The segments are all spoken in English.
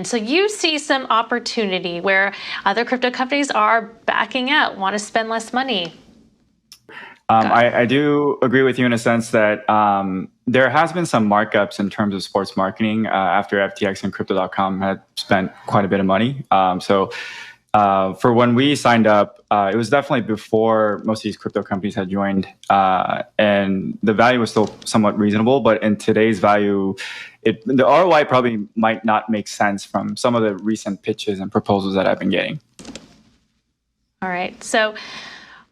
So you see some opportunity where other crypto companies are backing out, want to spend less money. I do agree with you in a sense that there has been some markups in terms of sports marketing after FTX and Crypto.com had spent quite a bit of money. For when we signed up, it was definitely before most of these crypto companies had joined, and the value was still somewhat reasonable. But in today's value, the ROI probably might not make sense from some of the recent pitches and proposals that I've been getting. All right, so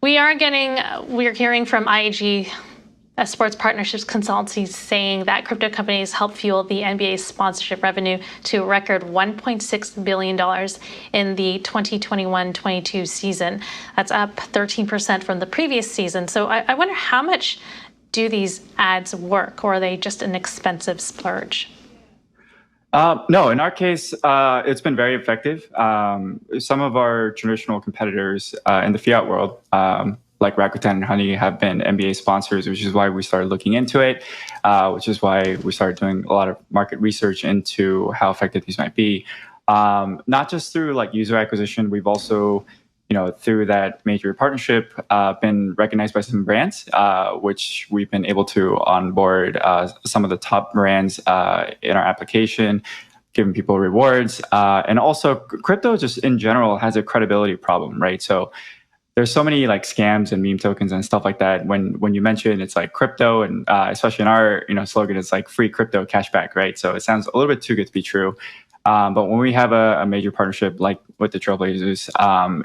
we're hearing from IAG, a sports partnerships consultancy, saying that crypto companies help fuel the NBA's sponsorship revenue to a record $1.6 billion in the 2021-22 season. That's up 13% from the previous season. So I wonder, how much do these ads work, or are they just an expensive splurge? No, in our case, it's been very effective. Some of our traditional competitors in the fiat world, like Rakuten and Honey, have been NBA sponsors, which is why we started looking into it, which is why we started doing a lot of market research into how effective these might be. Not just through like user acquisition, we've also, through that major partnership, been recognized by some brands, which we've been able to onboard some of the top brands in our application, giving people rewards. And also crypto just in general has a credibility problem, right? So there's so many like scams and meme tokens and stuff like that. When you mention it's like crypto, and especially in our slogan, it's like free crypto cashback, right? So it sounds a little bit too good to be true. But when we have a major partnership like with the Trailblazers,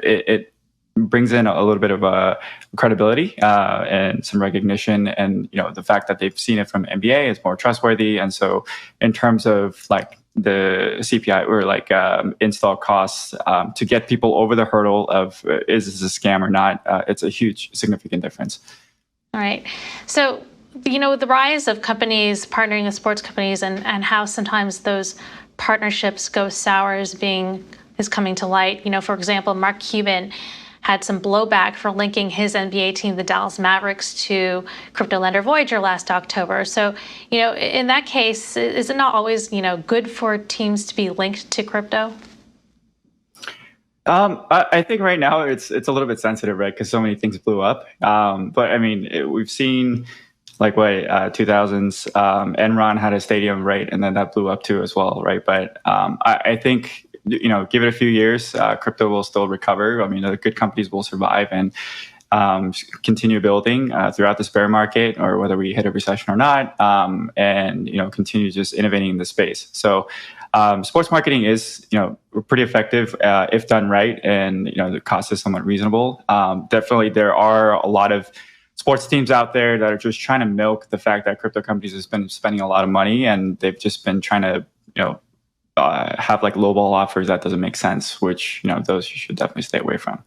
it brings in a little bit of a credibility and some recognition, and the fact that they've seen it from NBA is more trustworthy. And so in terms of like the CPI or like install costs to get people over the hurdle of is this a scam or not, it's a huge significant difference. All right. So the rise of companies partnering with sports companies and how sometimes those partnerships go sour is coming to light. For example, Mark Cuban had some blowback for linking his NBA team, the Dallas Mavericks, to crypto lender Voyager last October. So, in that case, is it not always, good for teams to be linked to crypto? I think right now it's a little bit sensitive, right? Because so many things blew up. But I mean, we've seen like 2000s, Enron had a stadium, right? And then that blew up too as well, right? But I think, give it a few years, crypto will still recover. I mean, the good companies will survive and continue building throughout this bear market, or whether we hit a recession or not, and continue just innovating in the space. So sports marketing is pretty effective if done right, and the cost is somewhat reasonable. Definitely, there are a lot of sports teams out there that are just trying to milk the fact that crypto companies have been spending a lot of money, and they've just been trying to have like lowball offers that doesn't make sense, which those you should definitely stay away from.